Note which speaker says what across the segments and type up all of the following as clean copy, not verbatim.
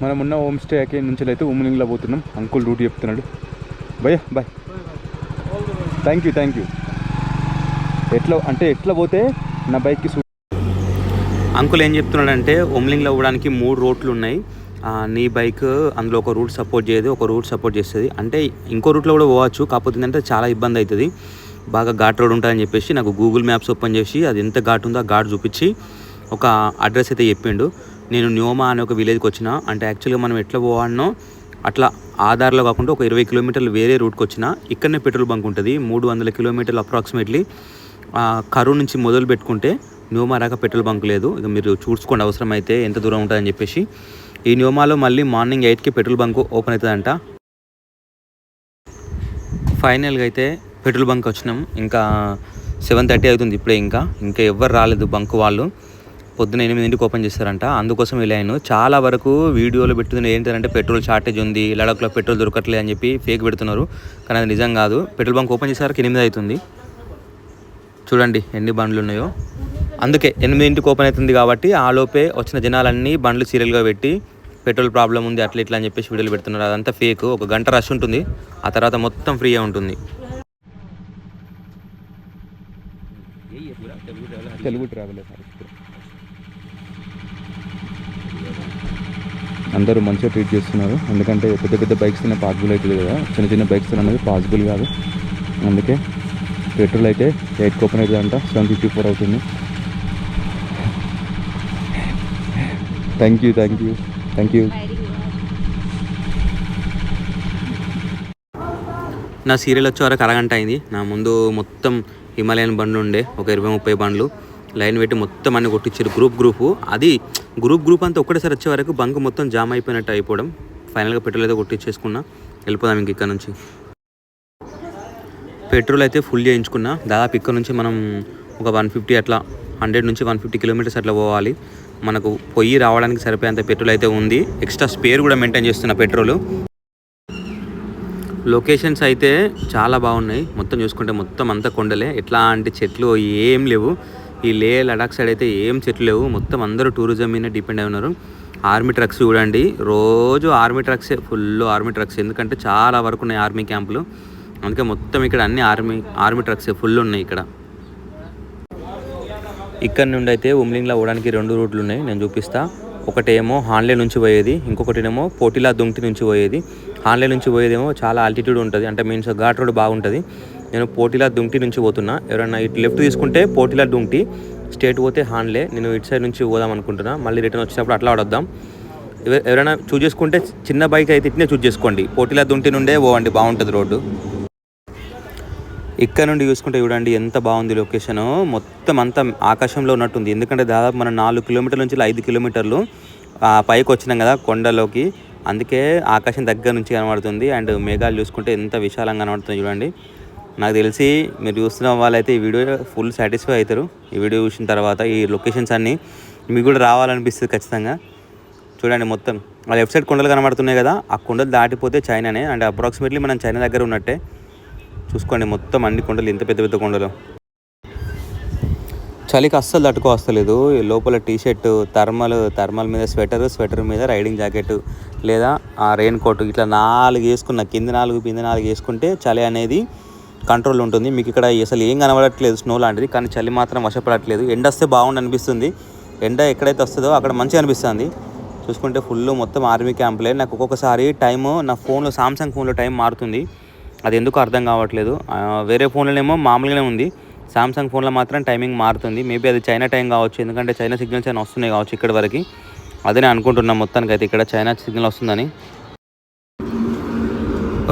Speaker 1: మనం ఉన్న హోమ్ స్టేకి నుంచి అయితే ఉమ్లింగ్లో పోతున్నాం. అంకుల్ రూట్ చెప్తున్నాడు. భయ్యా బాయ్, థ్యాంక్ యూ. ఎట్లా పోతే నా బైక్కి అంకుల్ ఏం చెప్తున్నాడంటే ఉమ్లింగ్లో పోవడానికి 3 రూట్లు ఉన్నాయి. నీ బైక్ అందులో ఒక రూట్ సపోర్ట్ చేయదు, ఒక రూట్ సపోర్ట్ చేస్తుంది. అంటే ఇంకో రూట్లో కూడా పోవచ్చు, కాకపోతే ఏంటంటే చాలా ఇబ్బంది అవుతుంది, బాగా ఘాట్ రోడ్ ఉంటుందని చెప్పేసి నాకు గూగుల్ మ్యాప్స్ ఓపెన్ చేసి అది ఎంత ఘాట్ ఉందో ఆ ఘాట్ చూపించి ఒక అడ్రస్ అయితే చెప్పిండు. నేను న్యూమా అనే ఒక విలేజ్కి వచ్చిన. అంటే యాక్చువల్గా మనం ఎట్లా పోవాలనో అట్లా ఆధార్లో కాకుండా ఒక 20 కిలోమీటర్లు వేరే రూట్కి వచ్చిన. ఇక్కడనే పెట్రోల్ బంక్ ఉంటుంది. 300 కిలోమీటర్లు అప్రాక్సిమేట్లీ. కరూర్ నుంచి మొదలు పెట్టుకుంటే న్యూమా రాక పెట్రోల్ బంక్ లేదు. ఇక మీరు చూసుకోండి అవసరం అయితే ఎంత దూరం ఉంటుందని చెప్పేసి. ఈ న్యూమాలో మళ్ళీ మార్నింగ్ 8కి పెట్రోల్ బంక్ ఓపెన్ అవుతుందంట. ఫైనల్గా అయితే పెట్రోల్ బంక్ వచ్చినాం. ఇంకా 7:30 అవుతుంది ఇప్పుడే. ఇంకా ఎవ్వరు రాలేదు బంక్ వాళ్ళు. పొద్దున 8కి ఓపెన్ చేస్తారంట. అందుకోసం వెళ్ళాను. చాలా వరకు వీడియోలో పెట్టుకుని ఏంటంటే పెట్రోల్ షార్టేజ్ ఉంది, లడాఖ్లో పెట్రోల్ దొరకట్లేదు అని చెప్పి ఫేక్ పెడుతున్నారు. కానీ అది నిజం కాదు. పెట్రోల్ బంక్ ఓపెన్ చేసేసరికి 8 అవుతుంది. చూడండి ఎన్ని బండ్లు ఉన్నాయో. అందుకే 8కి ఓపెన్ అవుతుంది కాబట్టి ఆ లోపే వచ్చిన జనాలన్నీ బండ్లు సీరియల్గా పెట్టి పెట్రోల్ ప్రాబ్లం ఉంది అట్లా ఇట్లా అని చెప్పేసి వీడియోలు పెడుతున్నారు. అదంతా ఫేక్. 1 గంట రష్ ఉంటుంది, ఆ తర్వాత మొత్తం ఫ్రీగా ఉంటుంది. తెలుగు ట్రావెల్ అందరూ మంచిగా ట్రీట్ చేస్తున్నారు. ఎందుకంటే పెద్ద పెద్ద బైక్స్ తినే పాసిబుల్ అవుతుంది కదా, చిన్న చిన్న బైక్స్ అనేది పాసిబుల్ కాదు. అందుకే పెట్రోల్ అయితే 8కి ఓపెన్ అవుతుందంట. 7:54 అవుతుంది. Thank you. నా సీరియల్ వచ్చే వరకు అరగంట అయింది. నా ముందు మొత్తం హిమాలయన్ బండ్లు ఉండే, ఒక 20-30 బండ్లు లైన్ పెట్టి మొత్తం అన్ని కొట్టించారు. అది గ్రూప్ అంతా ఒక్కటేసారి వచ్చే వరకు బంక్ మొత్తం జామ్ అయిపోయినట్టు అయిపోవడం. ఫైనల్గా పెట్రోల్ అయితే కొట్టించేసుకున్నా. వెళ్ళిపోదాం ఇక్కడ నుంచి. పెట్రోల్ అయితే ఫుల్ చేయించుకున్నా. దాదాపు ఇక్కడ నుంచి మనం ఒక 150 అట్లా 100 నుంచి 150 కిలోమీటర్స్ అట్లా పోవాలి. మనకు పొయ్యి రావడానికి సరిపోయేంత పెట్రోల్ అయితే ఉంది. ఎక్స్ట్రా స్పేర్ కూడా మెయింటైన్ చేస్తున్న పెట్రోల్. లొకేషన్స్ అయితే చాలా బాగున్నాయి. మొత్తం చూసుకుంటే మొత్తం అంతా కొండలే, ఎట్లాంటి చెట్లు ఏం లేవు. ఈ లే లడాక్ సైడ్ అయితే ఏం చెట్లు లేవు. మొత్తం అందరూ టూరిజం మీద డిపెండ్ అయి ఉన్నారు. ఆర్మీ ట్రక్స్ చూడండి, రోజు ఆర్మీ ట్రక్సే, ఫుల్ ఆర్మీ ట్రక్స్. ఎందుకంటే చాలా వరకు ఉన్నాయి ఆర్మీ క్యాంపులు. అందుకే మొత్తం ఇక్కడ అన్ని ఆర్మీ ట్రక్సే ఫుల్ ఉన్నాయి. ఇక్కడ నుండి అయితే ఉమ్లింగ్లో పోవడానికి 2 రూట్లు ఉన్నాయి, నేను చూపిస్తా. ఒకటేమో హాన్లే నుంచి పోయేది, ఇంకొకటినేమో పోటిలా దుంగ్టి నుంచి పోయేది. హాన్లే నుంచి పోయేదేమో చాలా ఆల్టిట్యూడ్ ఉంటుంది, అంటే మీన్స్ ఘాట్ రోడ్ బాగుంటుంది. నేను పోటిలా దుంగ్టి నుంచి పోతున్నా. ఎవరైనా ఇటు లెఫ్ట్ తీసుకుంటే పోటిలా దుంగ్టి, స్ట్రేట్ పోతే హాన్లే. నేను ఇటు సైడ్ నుంచి పోదాం అనుకుంటున్నా. మళ్ళీ రిటర్న్ వచ్చినప్పుడు అట్లా వద్దాం. ఎవరైనా చూస్ చేసుకుంటే చిన్న బైక్ అయితే ఇట్నే చూస్ చేసుకోండి. పోటిలా దుంగ్టి నుండే పోవండి, బాగుంటుంది రోడ్డు. ఇక్కడ నుండి చూసుకుంటే చూడండి ఎంత బాగుంది లొకేషన్. మొత్తం అంతా ఆకాశంలో ఉన్నట్టుంది. ఎందుకంటే దాదాపు మనం 4 కిలోమీటర్ల నుంచి 5 కిలోమీటర్లు పైకి వచ్చినాం కదా కొండలోకి. అందుకే ఆకాశం దగ్గర నుంచి కనబడుతుంది. అండ్ మేఘాలు చూసుకుంటే ఎంత విశాలంగా కనబడుతుంది చూడండి. నాకు తెలిసి మీరు చూస్తున్న వాళ్ళైతే ఈ వీడియో ఫుల్ సాటిస్ఫై అవుతారు. ఈ వీడియో చూసిన తర్వాత ఈ లొకేషన్స్ అన్నీ మీకు కూడా రావాలనిపిస్తుంది ఖచ్చితంగా. చూడండి మొత్తం ఆ లెఫ్ట్ సైడ్ కొండలు కనబడుతున్నాయి కదా, ఆ కొండలు దాటిపోతే చైనానే. అండ్ అప్రాక్సిమేట్లీ మనం చైనా దగ్గర ఉన్నట్టే. చూసుకోండి మొత్తం అన్ని కొండలు, ఎంత పెద్ద పెద్ద కొండలు. చలికి అస్సలు తట్టుకోవస్తలేదు. లోపల టీషర్ట్, థర్మల్ మీద స్వెటర్ మీద రైడింగ్ జాకెట్ లేదా రెయిన్ కోట్ ఇట్లా 4 వేసుకున్న, కింద 4 కింద 4 వేసుకుంటే చలి అనేది కంట్రోల్ ఉంటుంది. మీకు ఇక్కడ అసలు ఏం కనబడట్లేదు స్నో లాంటిది, కానీ చలి మాత్రం వశపడట్లేదు. ఎండ వస్తే బాగుండి అనిపిస్తుంది. ఎండ ఎక్కడైతే వస్తుందో అక్కడ మంచిగా అనిపిస్తుంది. చూసుకుంటే ఫుల్ మొత్తం ఆర్మీ క్యాంపులే. నాకు ఒక్కొక్కసారి టైము నా ఫోన్లో, సామ్సంగ్ ఫోన్లో టైం మారుతుంది. అది ఎందుకు అర్థం కావట్లేదు. వేరే ఫోన్లోనేమో మామూలుగానే ఉంది, సామ్సంగ్ ఫోన్లో మాత్రం టైమింగ్ మారుతుంది. మేబీ అది చైనా టైం కావచ్చు, ఎందుకంటే చైనా సిగ్నల్స్ అయినా వస్తున్నాయి కావచ్చు ఇక్కడి వరకు. అదే నేను అనుకుంటున్నాను మొత్తానికి అయితే ఇక్కడ చైనా సిగ్నల్ వస్తుందని.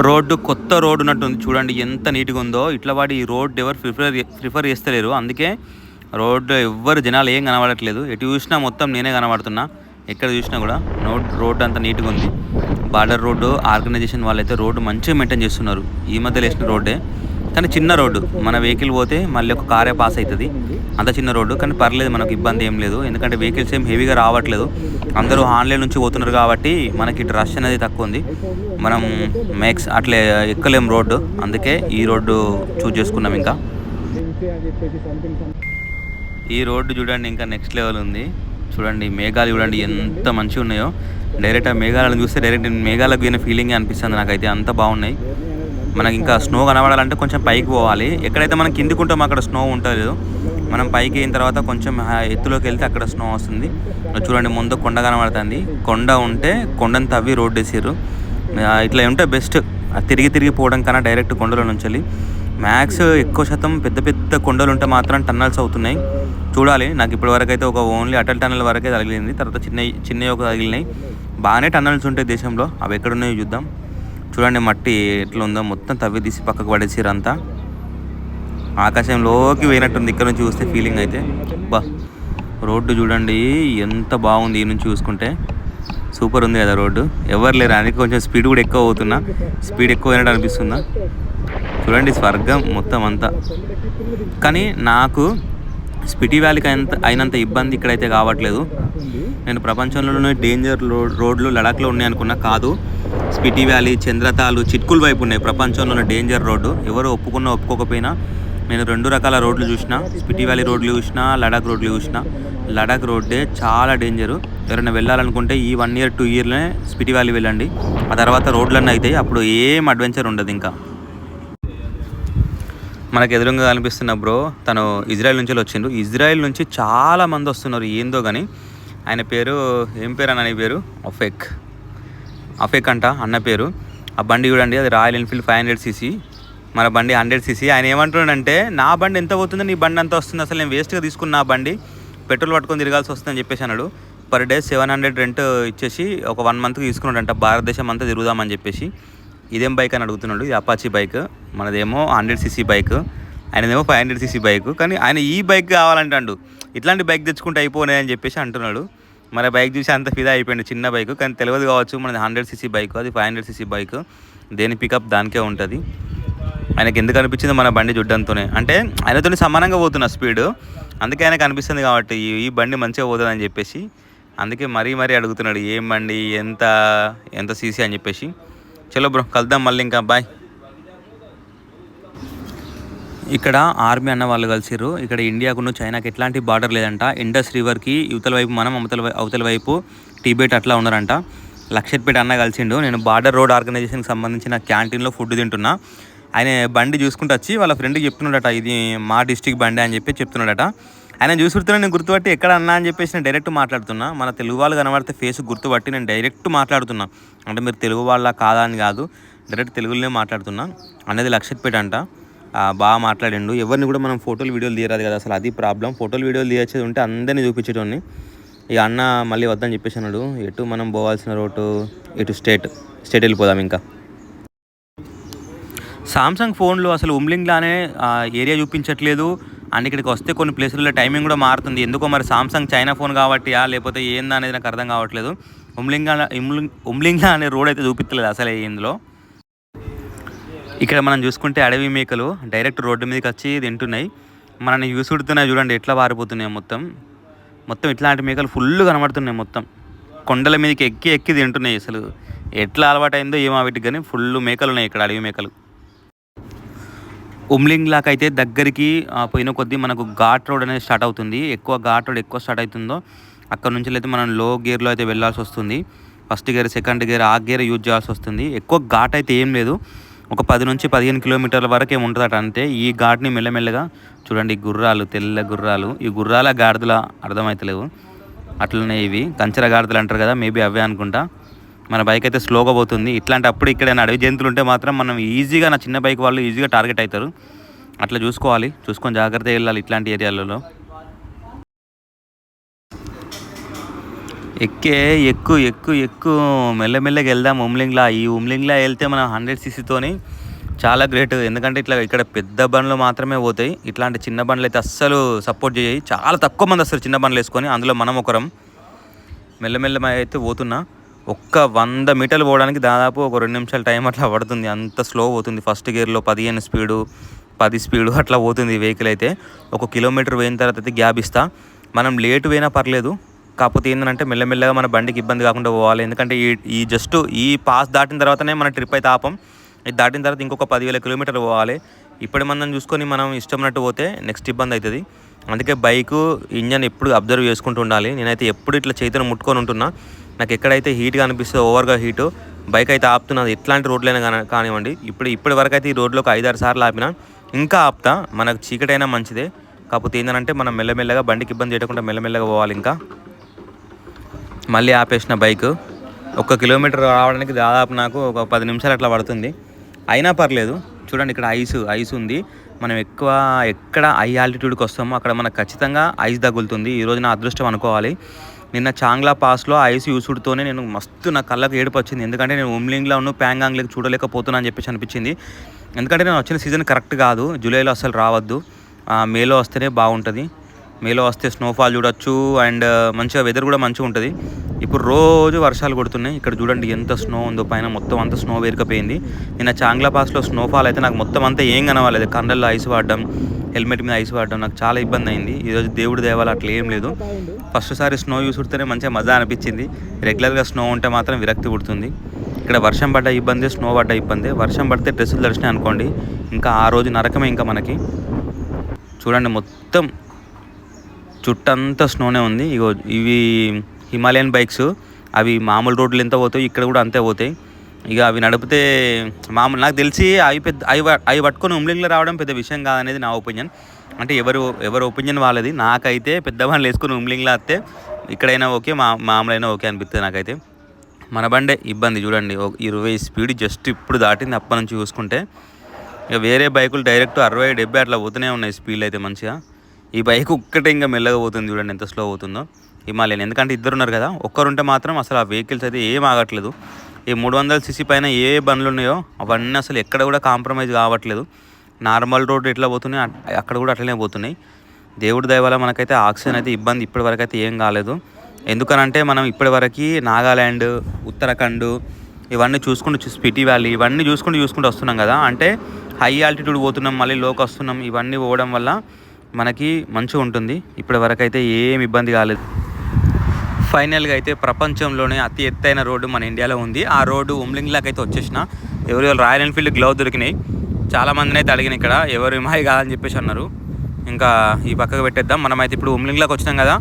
Speaker 1: రోడ్డు కొత్త రోడ్డు ఉన్నట్టుంది చూడండి ఎంత నీట్గా ఉందో. ఇట్లా వాడి ఈ రోడ్డు ఎవరు ప్రిఫర్ చేస్తలేరు. అందుకే రోడ్డు ఎవ్వరు జనాలు ఏం కనబడట్లేదు. ఎటు చూసినా మొత్తం నేనే కనబడుతున్నా. ఎక్కడ చూసినా కూడా రోడ్డు అంత నీట్గా ఉంది. బార్డర్ రోడ్డు ఆర్గనైజేషన్ వాళ్ళైతే రోడ్డు మంచిగా మెయింటైన్ చేస్తున్నారు. ఈ మధ్యలో వేసిన రోడ్డే, కానీ చిన్న రోడ్డు. మన వెహికల్ పోతే మళ్ళీ ఒక కారే పాస్ అవుతుంది. అంత చిన్న రోడ్డు, కానీ పర్లేదు, మనకు ఇబ్బంది ఏం లేదు. ఎందుకంటే వెహికల్స్ ఏం హెవీగా రావట్లేదు. అందరూ ఆన్లైన్ నుంచి పోతున్నారు కాబట్టి మనకి ఇటు రష్ అనేది తక్కువ ఉంది. మనం అట్లే ఎక్కలేం రోడ్డు. అందుకే ఈ రోడ్డు చూజ్ చేసుకున్నాం. ఇంకా ఈ రోడ్డు చూడండి ఇంకా నెక్స్ట్ లెవెల్ ఉంది. చూడండి మేఘాలు చూడండి ఎంత మంచిగా ఉన్నాయో. డైరెక్ట్ ఆ మేఘాలను చూస్తే డైరెక్ట్ మేఘాలకు పోయిన ఫీలింగే అనిపిస్తుంది నాకైతే, అంత బాగున్నాయి. మనకి ఇంకా స్నో కనబడాలంటే కొంచెం పైకి పోవాలి. ఎక్కడైతే మనం కిందికి ఉంటామో అక్కడ స్నో ఉంటుంది. మనం పైకి అయిన తర్వాత కొంచెం ఎత్తులోకి వెళ్తే అక్కడ స్నో వస్తుంది. చూడండి ముందు కొండ కనబడుతుంది. కొండ ఉంటే కొండను తవ్వి రోడ్డు వేసారు. ఇట్లా ఉంటే బెస్ట్. తిరిగి తిరిగి పోవడం కన్నా డైరెక్ట్ కొండలో నుంచి వెళ్ళి. మ్యాక్స్ ఎక్కువ శాతం పెద్ద పెద్ద కొండలు ఉంటే మాత్రం టన్నల్స్ అవుతున్నాయి. చూడాలి. నాకు ఇప్పటి వరకు అయితే ఒక ఓన్లీ అటల్ టన్నల్ వరకే తగిలింది. తర్వాత చిన్నవి ఒక తగిలినాయి. బాగానే టన్నల్స్ ఉంటాయి దేశంలో, అవి ఎక్కడున్నాయో చూద్దాం. చూడండి మట్టి ఎట్లా ఉందో, మొత్తం తవ్వి తీసి పక్కకు పడేసారు అంతా. ఆకాశంలోకి పోయినట్టుంది ఇక్కడ నుంచి చూస్తే ఫీలింగ్ అయితే. బా రోడ్డు చూడండి ఎంత బాగుంది ఈ నుంచి చూసుకుంటే. సూపర్ ఉంది కదా రోడ్డు. ఎవరు లేరు, అందుకే కొంచెం స్పీడ్ కూడా ఎక్కువ అవుతున్నా. స్పీడ్ ఎక్కువ అయినట్టు అనిపిస్తుందా? చూడండి స్వర్గం మొత్తం అంతా. కానీ నాకు స్పిటి వ్యాలీకి అయినంత ఇబ్బంది ఇక్కడైతే కావట్లేదు. నేను ప్రపంచంలోనే డేంజర్ రోడ్లు లడాఖ్లో ఉన్నాయి అనుకున్నా. కాదు, స్పిటి వ్యాలీ, చంద్రతాలు, చిట్కుల వైపు ఉన్నాయి ప్రపంచంలోనే డేంజర్ రోడ్డు. ఎవరు ఒప్పుకున్నా ఒప్పుకోకపోయినా నేను 2 రకాల రోడ్లు చూసిన. స్పిటి వ్యాలీ రోడ్లు చూసిన, లడాక్ రోడ్లు చూసిన. లడాక్ రోడ్డే చాలా డేంజరు. ఎవరైనా వెళ్ళాలనుకుంటే ఈ 1 year 2 yearలోనే స్పిటి వ్యాలీ వెళ్ళండి. ఆ తర్వాత రోడ్లన్నీ అవుతాయి, అప్పుడు ఏం అడ్వెంచర్ ఉండదు. ఇంకా మనకు ఎదురుగా కనిపిస్తున్న బ్రో తను ఇజ్రాయెల్ నుంచి వచ్చిండు. ఇజ్రాయెల్ నుంచి చాలా మంది వస్తున్నారు ఏందో కానీ. ఆయన పేరు ఏం పేరు అన్న పేరు? అఫెక్ అంట అన్న పేరు. ఆ బండి చూడండి, అది రాయల్ ఎన్ఫీల్డ్ 500cc. మన బండి 100cc. ఆయన ఏమంటున్నాడంటే నా బండి ఎంత పోతుంది, నీ బండి ఎంత వస్తుంది, అసలు నేను వేస్ట్గా తీసుకున్న నా బండి పెట్రోల్ పట్టుకొని తిరగాల్సి వస్తుందని చెప్పేసి అన్నాడు. పర్ డే 700 రెంట్ ఇచ్చేసి ఒక 1 monthకి తీసుకున్నాడంట. భారతదేశం అంతా తిరుగుదామని చెప్పేసి. ఇదేం బైక్ అని అడుగుతున్నాడు. ఇది అపాచీ బైక్, మనదేమో 100cc బైక్, ఆయనదేమో 500cc బైక్. కానీ ఆయన ఈ బైక్ కావాలంటాడు. ఇట్లాంటి బైక్ తెచ్చుకుంటే అయిపోయినాయి అని చెప్పేసి అంటున్నాడు. మన బైక్ చూసి అంత ఫిదా అయిపోయింది. చిన్న బైక్ కానీ తెలియదు కావచ్చు, మనది 100cc బైక్, అది 500cc బైక్. దేని పికప్ దానికే ఉంటుంది. ఆయనకి ఎందుకు అనిపించింది మన బండి జుడ్డంతోనే, అంటే ఆయనతో సమానంగా పోతున్న స్పీడ్, అందుకే ఆయనకు అనిపిస్తుంది కాబట్టి ఈ బండి మంచిగా పోతుంది అని చెప్పేసి. అందుకే మరీ అడుగుతున్నాడు ఏం బండి, ఎంత సీసీ అని చెప్పేసి. చలో బ్రో, కలుద్దాం మళ్ళీ, ఇంకా బాయ్. ఇక్కడ ఆర్మీ అన్న వాళ్ళు కలిసిర్రు. ఇక్కడ ఇండియాకును చైనాకి ఎట్లాంటి బార్డర్ లేదంట. ఇండస్ రివర్కి ఇవతల వైపు మనం, అవతల వైపు టిబెట్ అట్లా ఉన్నారంట. లక్షత్పేట అన్న కలిసిండు. నేను బార్డర్ రోడ్ ఆర్గనైజేషన్కి సంబంధించిన క్యాంటీన్లో ఫుడ్ తింటున్నా. ఆయన బండి చూసుకుంటూ వచ్చి వాళ్ళ ఫ్రెండ్కి చెప్తున్నాడట, ఇది మా డిస్టిక్ బండి అని చెప్పి చెప్తున్నాడట. ఆయన చూసుకుంటున్నా నేను గుర్తుపట్టి ఎక్కడ అన్నా అని చెప్పేసి నేను డైరెక్ట్ మాట్లాడుతున్నా. మన తెలుగు వాళ్ళు కనబడితే ఫేస్ గుర్తుపట్టి నేను డైరెక్ట్ మాట్లాడుతున్నా. అంటే మీరు తెలుగు వాళ్ళ కాదా అని కాదు, డైరెక్ట్ తెలుగులోనే మాట్లాడుతున్నా. అనేది లక్షత్పేట అంట. బాగా మాట్లాడిండు. ఎవరిని కూడా మనం ఫోటోలు వీడియోలు తీయరాదు కదా, అసలు అది ప్రాబ్లం. ఫోటోలు వీడియోలు తీయచ్చేది ఉంటే అందరినీ చూపించేటోని. ఇక అన్న మళ్ళీ వద్దని చెప్పేసి అన్నాడు. ఎటు మనం పోవాల్సిన రోడ్డు ఇటు స్టేట్ వెళ్ళిపోదాం. ఇంకా సామ్సంగ్ ఫోన్లు అసలు ఉమ్లింగ్లానే ఏరియా చూపించట్లేదు. అండ్ ఇక్కడికి వస్తే కొన్ని ప్లేసుల్లో టైమింగ్ కూడా మారుతుంది. ఎందుకో మరి సామ్సంగ్ చైనా ఫోన్ కాబట్టి లేకపోతే ఏందా అనేది నాకు అర్థం కావట్లేదు. ఉమ్లింగ్లా అనే రోడ్ అయితే చూపించలేదు అసలు ఇందులో. ఇక్కడ మనం చూసుకుంటే అడవి మేకలు డైరెక్ట్ రోడ్డు మీదకి వచ్చి తింటున్నాయి. మనల్ని చూసుడుతున్నాయి చూడండి ఎట్లా పారిపోతున్నాయి. మొత్తం ఇట్లాంటి మేకలు ఫుల్ కనబడుతున్నాయి. మొత్తం కొండల మీదకి ఎక్కి తింటున్నాయి. అసలు ఎట్లా అలవాటు అయిందో ఏమో వీటికి, కానీ ఫుల్ మేకలు ఉన్నాయి ఇక్కడ, అడవి మేకలు. ఉమ్లింగ్లాకి అయితే దగ్గరికి పోయిన కొద్దీ మనకు ఘాట్ రోడ్ అనేది స్టార్ట్ అవుతుంది. ఎక్కువ ఘాట్ రోడ్ స్టార్ట్ అవుతుందో అక్కడ నుంచి అయితే మనం లో గేర్లో అయితే వెళ్ళాల్సి వస్తుంది. ఫస్ట్ గేర్, సెకండ్ గేర్, ఆ గేర్ యూజ్ చేయాల్సి వస్తుంది. ఎక్కువ ఘాట్ అయితే ఏం లేదు, ఒక 10 నుంచి 15 కిలోమీటర్ల వరకు ఏముంటుందట అంతే. ఈ ఘాట్ని మెల్లమెల్లగా చూడండి. గుర్రాలు, తెల్ల గుర్రాలు, ఈ గుర్రాల గాడిదల అర్థమవుతలేవు, అట్లనే ఇవి కంచెర గాడిదలు అంటారు కదా, మేబీ అవే అనుకుంటా. మన బైక్ అయితే స్లోగా పోతుంది. ఇట్లాంటి అప్పుడు ఇక్కడ అడవి జంతువులు ఉంటే మాత్రం మనం ఈజీగా, నా చిన్న బైక్ వాళ్ళు ఈజీగా టార్గెట్ అవుతారు. అట్లా చూసుకొని జాగ్రత్తగా వెళ్ళాలి ఇట్లాంటి ఏరియాలలో. ఎక్కు మెల్లమెల్లగా వెళ్దాం ఉమ్లింగ్లా. ఈ ఉమ్లింగ్లా వెళ్తే మనం 100cc చాలా గ్రేట్. ఎందుకంటే ఇక్కడ పెద్ద బండ్లు మాత్రమే పోతాయి. ఇట్లాంటి చిన్న బండ్లు అయితే అస్సలు సపోర్ట్ చేయాయి. చాలా తక్కువ మంది వస్తారు చిన్న బండ్లు వేసుకొని, అందులో మనం ఒకరం. మెల్లమెల్ల అయితే పోతున్నా. 100 మీటర్లు పోవడానికి దాదాపు ఒక 2 నిమిషాల టైం అట్లా పడుతుంది. అంత స్లో పోతుంది. ఫస్ట్ గేర్లో 15 స్పీడు, 10 స్పీడు అట్లా పోతుంది వెహికల్ అయితే. 1 కిలోమీటర్ పోయిన తర్వాత అయితే గ్యాప్ ఇస్తా. మనం లేటు పోయినా పర్లేదు, కాకపోతే ఏంటంటే మెల్లమెల్లగా మన బండికి ఇబ్బంది కాకుండా పోవాలి. ఎందుకంటే ఈ పాస్ దాటిన తర్వాతనే మన ట్రిప్ అయితే ఆపం. ఇది దాటిన తర్వాత ఇంకొక 10,000 కిలోమీటర్లు పోవాలి. ఇప్పటి మందం చూసుకొని మనం ఇష్టమైనట్టు పోతే నెక్స్ట్ ఇబ్బంది అవుతుంది. అందుకే బైకు ఇంజన్ ఎప్పుడు అబ్జర్వ్ చేసుకుంటూ ఉండాలి. నేనైతే ఎప్పుడు ఇట్లా చేతిని ముట్టుకొని ఉంటున్నా. నాకు ఎక్కడైతే హీట్గా అనిపిస్తుందో ఓవర్గా హీటు బైక్ అయితే ఆపుతున్నది. ఎట్లాంటి రోడ్లైనా కానివ్వండి. ఇప్పటి వరకు అయితే ఈ రోడ్లోకి 5-6 సార్లు ఆపినా, ఇంకా ఆపుతా. మనకు చీకటైనా మంచిదే. కాకపోతే ఏంటంటే మనం మెల్లమెల్లగా బండికి ఇబ్బంది చేయకుండా మెల్లమెల్లగా పోవాలి. ఇంకా మళ్ళీ ఆపేసిన బైక్ 1 కిలోమీటర్ రావడానికి దాదాపు నాకు ఒక 10 నిమిషాలు అట్లా పడుతుంది. అయినా పర్లేదు. చూడండి ఇక్కడ ఐస్ ఉంది. మనం ఎక్కడ హై ఆల్టిట్యూడ్కి వస్తామో అక్కడ మనకు ఖచ్చితంగా ఐస్ తగులుతుంది. ఈరోజు నా అదృష్టం అనుకోవాలి. నిన్న చాంగ్లా పాస్లో ఐస్ యూసుడ్తోనే నేను మస్తు నా కళ్ళకు ఏడుపు వచ్చింది. ఎందుకంటే నేను ఉమ్లింగ్లో ప్యాంగాంగ్లోకి చూడలేకపోతున్నా అని చెప్పేసి అనిపించింది. ఎందుకంటే నేను వచ్చిన సీజన్ కరెక్ట్ కాదు. జూలైలో అసలు రావద్దు, మేలో వస్తేనే బాగుంటుంది. మేలో వస్తే స్నోఫాల్ చూడొచ్చు అండ్ మంచిగా వెదర్ కూడా మంచిగా ఉంటుంది. ఇప్పుడు రోజు వర్షాలు కొడుతున్నాయి. ఇక్కడ చూడండి ఎంత స్నో ఉందో, పైన మొత్తం అంతా స్నో వేరుకపోయింది. నిన్న చాంగ్లా పాస్లో స్నోఫాల్ అయితే నాకు మొత్తం అంతా ఏం కనవాలేదు. కండల్లో ఐస్ పడడం, హెల్మెట్ మీద ఐస్ పడడం నాకు చాలా ఇబ్బంది అయింది. ఈరోజు దేవుడి దేవాలు అట్లా ఏం లేదు. ఫస్ట్ సారి స్నో చూసుడితేనే మంచిగా మజా అనిపించింది. రెగ్యులర్గా స్నో ఉంటే మాత్రం విరక్తి పుడుతుంది. ఇక్కడ వర్షం పడ్డ ఇబ్బంది, స్నో పడ్డ ఇబ్బంది. వర్షం పడితే డ్రెస్సులు దర్శనం అనుకోండి, ఇంకా ఆ రోజు నరకమే. ఇంకా మనకి చూడండి మొత్తం చుట్టంతా స్నోనే ఉంది. ఇవి హిమాలయన్ బైక్స్. అవి మామూలు రోడ్లు ఎంత పోతాయి ఇక్కడ కూడా అంతే పోతాయి. ఇక అవి నడిపితే మామూలు నాకు తెలిసి అవి పట్టుకొని ఉమ్లింగ్లో రావడం పెద్ద విషయం కాదనేది నా ఒపీనియన్. అంటే ఎవరు ఒపీనియన్ వాళ్ళది. నాకైతే పెద్దవాళ్ళు వేసుకుని ఉమ్లింగ్లో వస్తే ఇక్కడైనా ఓకే, మామూలైనా ఓకే అనిపిస్తుంది నాకైతే. మన బండే ఇబ్బంది. చూడండి 20 స్పీడ్ జస్ట్ ఇప్పుడు దాటింది అప్పటి నుంచి చూసుకుంటే. ఇక వేరే బైకులు డైరెక్ట్ 60-70 అట్లా పోతూనే ఉన్నాయి స్పీడ్లు అయితే మంచిగా. ఈ బైక్ ఒక్కటే ఇంకా మెల్లగా పోతుంది. చూడండి ఎంత స్లో అవుతుందో హిమాలయన్. ఎందుకంటే ఇద్దరు ఉన్నారు కదా, ఒక్కరుంటే మాత్రం అసలు ఆ వెహికల్స్ అయితే ఏం ఆగట్లేదు. ఈ 300cc పైన ఏ బండ్లు ఉన్నాయో అవన్నీ అసలు ఎక్కడ కూడా కాంప్రమైజ్ కావట్లేదు. నార్మల్ రోడ్ ఎట్లా పోతున్నాయి అక్కడ కూడా అట్లనే పోతున్నాయి. దేవుడి దయ వల్ల మనకైతే ఆక్సిజన్ అయితే ఇబ్బంది ఇప్పటివరకు అయితే ఏం కాలేదు. ఎందుకనంటే మనం ఇప్పటివరకు నాగాల్యాండ్, ఉత్తరాఖండ్ ఇవన్నీ చూసుకుంటూ స్పిటి వ్యాలీ ఇవన్నీ చూసుకుంటూ వస్తున్నాం కదా. అంటే హై ఆల్టిట్యూడ్ పోతున్నాం, మళ్ళీ లోకి వస్తున్నాం. ఇవన్నీ పోవడం వల్ల మనకి మంచిగా ఉంటుంది. ఇప్పటివరకు అయితే ఏం ఇబ్బంది కాలేదు. ఫైనల్గా అయితే ప్రపంచంలోనే అతి ఎత్తైన రోడ్డు మన ఇండియాలో ఉంది. ఆ రోడ్డు ఉమ్లింగ్లాకి అయితే వచ్చేసిన. ఎవరు రాయల్ ఎన్ఫీల్డ్ గ్లౌ దొరికినాయి. చాలామందిని అయితే అడిగిన ఇక్కడ ఎవరు హిమాయి కాదని చెప్పేసి అన్నారు. ఇంకా ఈ పక్కకు పెట్టేద్దాం. మనమైతే ఇప్పుడు ఉమ్లింగ్లాకి వచ్చినాం కదా,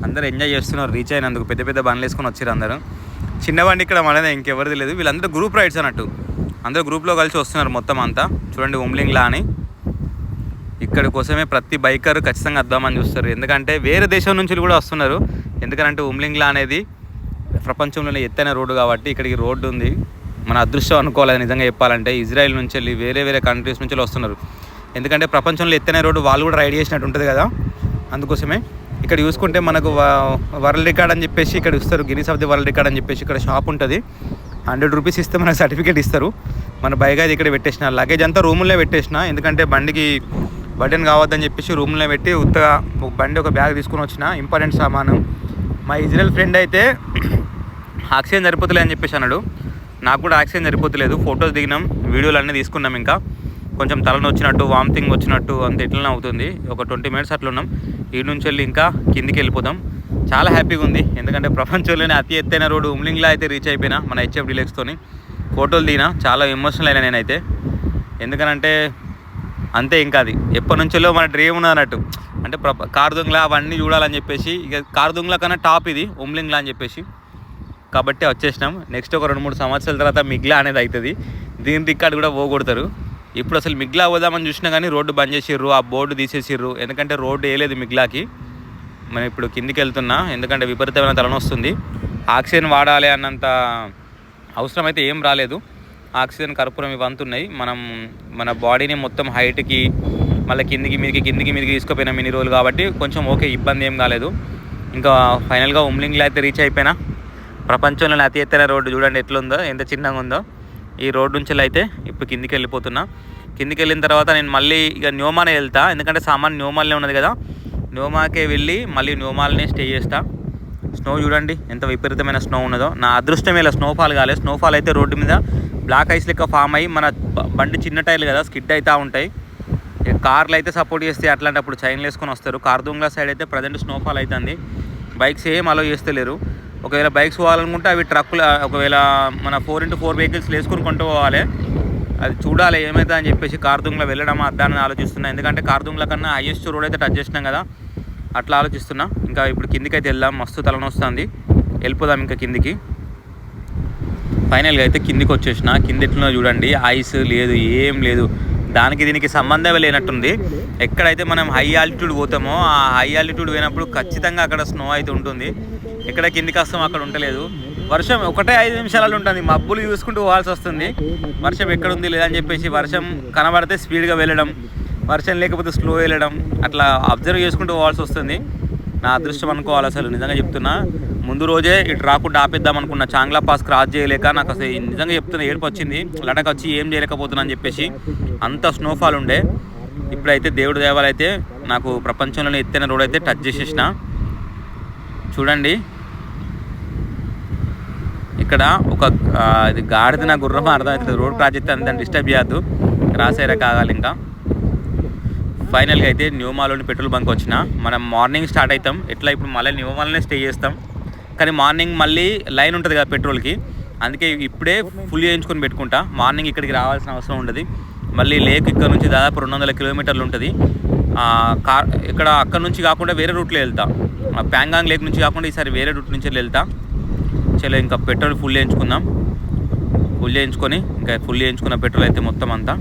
Speaker 1: అందరూ ఎంజాయ్ చేస్తున్నారు. రీచ్ అయినందుకు పెద్ద పెద్ద బండ్లు వేసుకొని వచ్చారు అందరూ. చిన్న బండి ఇక్కడ మనదే, ఇంకెవరిది లేదు. వీళ్ళందరూ గ్రూప్ రైడ్స్ అన్నట్టు, అందరూ గ్రూప్లో కలిసి వస్తున్నారు మొత్తం అంతా. చూడండి ఉమ్లింగ్లా అని. ఇక్కడ కోసమే ప్రతి బైకర్ ఖచ్చితంగా వద్దామని చూస్తారు. ఎందుకంటే వేరే దేశం నుంచి కూడా వస్తున్నారు. ఎందుకంటే ఉమ్లింగ్లా అనేది ప్రపంచంలోనే ఎత్తైన రోడ్డు కాబట్టి ఇక్కడికి రోడ్డు ఉంది. మన అదృష్టం అనుకోవాలి నిజంగా చెప్పాలంటే. ఇజ్రాయెల్ నుంచి వెళ్ళి వేరే కంట్రీస్ నుంచి వస్తున్నారు. ఎందుకంటే ప్రపంచంలో ఎత్తైన రోడ్డు వాళ్ళు కూడా రైడ్ చేసినట్టు ఉంటుంది కదా, అందుకోసమే. ఇక్కడ చూసుకుంటే మనకు వరల్డ్ రికార్డ్ అని చెప్పేసి ఇక్కడ ఇస్తారు. Guinness of the world record అని చెప్పేసి ఇక్కడ షాప్ ఉంటుంది. 100 రూపీస్ ఇస్తే మనకు సర్టిఫికేట్ ఇస్తారు. మన బైక్ అయితే ఇక్కడ పెట్టేసిన, లగేజ్ అంతా రూముల్లో పెట్టేసిన. ఎందుకంటే బండికి బటన్ కావద్దని చెప్పేసి రూమ్లో పెట్టి ఉత్తగా ఒక బ్యాగ్ తీసుకుని వచ్చిన ఇంపార్టెంట్ సామాను. మా ఇజ్రాయెల్ ఫ్రెండ్ అయితే ఆక్సిజన్ సరిపోతలే అని చెప్పేసి అన్నాడు. నాకు కూడా ఆక్సిజన్ సరిపోతలేదు. ఫొటోస్ దిగినాం, వీడియోలు అన్నీ తీసుకున్నాం. ఇంకా కొంచెం తలను వచ్చినట్టు, వామిటింగ్ వచ్చినట్టు అంత ఇట్లనే అవుతుంది. ఒక 20 మినిట్స్ అట్లా ఉన్నాం. ఈ నుంచి వెళ్ళి ఇంకా కిందికి వెళ్ళిపోతాం. చాలా హ్యాపీగా ఉంది. ఎందుకంటే ప్రపంచంలోనే అతి ఎత్తైన రోడ్డు ఉమ్లింగ్లా అయితే రీచ్ అయిపోయినా మన హెచ్ఎఫ్ డీలక్స్తోని. ఫోటోలు దిగినా, చాలా ఎమోషనల్ అయినా నేనైతే. ఎందుకనంటే అంతే, ఇంకా అది ఎప్పటి నుంచో మన డ్రీమ్ ఉన్నది అన్నట్టు. అంటే కార్దుంగ్లా అవన్నీ చూడాలని చెప్పేసి, ఇక కార్దుంగ్లా కన్నా టాప్ ఇది ఉమ్లింగ్లా అని చెప్పేసి. కాబట్టి వచ్చేసినాం. నెక్స్ట్ ఒక 2-3 సంవత్సరాల తర్వాత మిగ్లా అనేది అవుతుంది. దీని రికార్డు కూడా పోగొడతారు. ఇప్పుడు అసలు మిగ్లా పోదామని చూసినా కానీ రోడ్డు బంద్ చేసిర్రు, ఆ బోర్డు తీసేసిర్రు. ఎందుకంటే రోడ్డు వేయలేదు మిగ్లాకి. మనం ఇప్పుడు కిందికి వెళ్తున్నా, ఎందుకంటే విపరీతమైన తలనొస్తుంది. ఆక్సిజన్ వాడాలి అన్నంత అవసరం అయితే ఏం రాలేదు. ఆక్సిజన్, కర్పూరం ఇవంతున్నాయి. మన బాడీని మొత్తం హైట్కి మళ్ళీ కిందికి మీదకి తీసుకుపోయినా ఇన్ని రోజులు కాబట్టి కొంచెం ఓకే, ఇబ్బంది ఏం కాలేదు. ఇంకా ఫైనల్గా ఉమ్లింగ్లో అయితే రీచ్ అయిపోయినా. ప్రపంచంలోనే అతి ఎత్తైన రోడ్డు చూడండి ఎట్లుందో, ఎంత చిన్నగా ఉందో. ఈ రోడ్డు నుంచి అయితే ఇప్పుడు కిందికి వెళ్ళిపోతున్నా. కిందికి వెళ్ళిన తర్వాత నేను మళ్ళీ ఇక న్యూమానే వెళ్తా. ఎందుకంటే సామాన్ న్యూమాల్నే ఉన్నది కదా, న్యూమాకే వెళ్ళి మళ్ళీ న్యూమాల్నే స్టే చేస్తా. స్నో చూడండి ఎంత విపరీతమైన స్నో ఉన్నదో. నా అదృష్టం ఇలా స్నోఫాల్ కాలేదు. స్నోఫాల్ అయితే రోడ్డు మీద బ్లాక్ ఐస్ లెక్క ఫామ్ అయ్యి మన బండి చిన్న టైర్లు కదా స్కిడ్ అవుతూ ఉంటాయి. కార్లు అయితే సపోర్ట్ చేస్తే అట్లాంటప్పుడు చైన్లు వేసుకొని వస్తారు. కార్దుంగ్లా సైడ్ అయితే ప్రజెంట్ స్నోఫాల్ అవుతుంది. బైక్స్ ఏం అలో చేస్తలేరు. ఒకవేళ బైక్స్ పోవాలనుకుంటే అవి ట్రక్కులు, ఒకవేళ మన 4x4 వెహికల్స్ వేసుకొని కొంటూ పోవాలి. అది చూడాలి ఏమైతే అని చెప్పేసి కార్దుంగ్లో వెళ్ళడం అద్దాన్ని ఆలోచిస్తున్నా. ఎందుకంటే కార్దుంగ్ల కన్నా హైయెస్ట్ రోడ్ అయితే టచ్ చేసినాం కదా, అట్లా ఆలోచిస్తున్నా. ఇంకా ఇప్పుడు కిందికి అయితే వెళ్దాం, మస్తు తలనొస్తుంది, వెళ్ళిపోదాం ఇంకా కిందికి. ఫైనల్గా అయితే కిందికి వచ్చేసిన. కింద ఎట్లున్నా చూడండి, ఐస్ లేదు, ఏం లేదు, దానికి దీనికి సంబంధమే లేనట్టుంది. ఎక్కడైతే మనం హై ఆల్టిట్యూడ్ పోతామో ఆ హై ఆల్టిట్యూడ్ పోయినప్పుడు ఖచ్చితంగా అక్కడ స్నో అయితే ఉంటుంది. ఎక్కడ కిందికి వస్తామో అక్కడ ఉండలేదు. వర్షం ఒకటే 5 నిమిషాలలో ఉంటుంది, మబ్బులు చూసుకుంటూ పోవాల్సి వస్తుంది. వర్షం ఎక్కడుంది లేదని చెప్పేసి వర్షం కనబడితే స్పీడ్గా వెళ్ళడం, వర్షం లేకపోతే స్లో వెళ్ళడం, అట్లా అబ్జర్వ్ చేసుకుంటూ పోవాల్సి వస్తుంది. నా అదృష్టం అనుకోవాలి అసలు, నిజంగా చెప్తున్నా. ముందు రోజే ఇటు రాకుండా ఆపేద్దాం అనుకున్నా, చాంగ్లా పాస్ క్రాస్ చేయలేక నాకు అసలు నిజంగా చెప్తున్నా ఏడుపు వచ్చింది. లడక్ వచ్చి ఏం చేయలేకపోతున్నా అని చెప్పేసి, అంత స్నోఫాల్ ఉండే. ఇప్పుడైతే దేవుడి దేవాలైతే నాకు ప్రపంచంలోనే ఎత్తైన రోడ్ అయితే టచ్ చేసేసిన. చూడండి ఇక్కడ ఒక ఇది గాడిద నా గుర్రం అర్థమవుతుంది, రోడ్ క్రాస్ చేస్తే దాన్ని డిస్టర్బ్ చేయద్దు, క్రాస్ అయ్యాక ఆగాలి. ఇంకా ఫైనల్గా అయితే న్యూమాలోని పెట్రోల్ బంక్ వచ్చిన. మనం మార్నింగ్ స్టార్ట్ అవుతాం, ఎట్లా ఇప్పుడు మళ్ళీ న్యూమాలోనే స్టే చేస్తాం. కానీ మార్నింగ్ మళ్ళీ లైన్ ఉంటుంది కదా పెట్రోల్కి, అందుకే ఇప్పుడే ఫుల్ చేయించుకొని పెట్టుకుంటా. మార్నింగ్ ఇక్కడికి రావాల్సిన అవసరం ఉండదు. మళ్ళీ లేక్ ఇక్కడ నుంచి దాదాపు 200 కిలోమీటర్లు ఉంటుంది. ఇక్కడ అక్కడ నుంచి కాకుండా వేరే రూట్లో వెళ్తా, ప్యాంగాంగ్ లేక్ నుంచి కాకుండా ఈసారి వేరే రూట్ నుంచి వెళ్తా. చలో ఇంకా పెట్రోల్ ఫుల్ చేయించుకుందాం. ఫుల్ చేయించుకొని ఇంకా ఫుల్ చేయించుకున్న పెట్రోల్ అయితే మొత్తం అంతా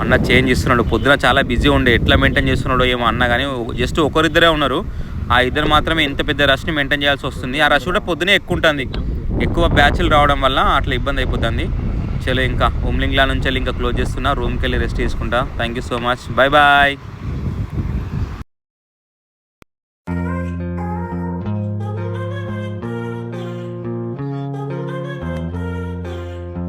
Speaker 1: అన్న చేంజ్ చేస్తున్నాడు. పొద్దున చాలా బిజీ ఉండే, ఎట్లా మెయింటైన్ చేస్తున్నాడో ఏమో అన్న, కానీ జస్ట్ ఒకరిద్దరే ఉన్నారు. ఆ ఇద్దరు మాత్రమే ఇంత పెద్ద రష్ని మెయింటైన్ చేయాల్సి వస్తుంది. ఆ రష్ కూడా పొద్దునే ఎక్కువ ఉంటుంది, ఎక్కువ బ్యాచ్లు రావడం వల్ల అట్లా ఇబ్బంది అయిపోతుంది. చలో ఇంకా ఉమ్లింగ్లా నుంచి వెళ్ళి ఇంకా క్లోజ్ చేస్తున్నా, రూమ్కి వెళ్ళి రెస్ట్ తీసుకుంటా. Thank you so much, bye bye.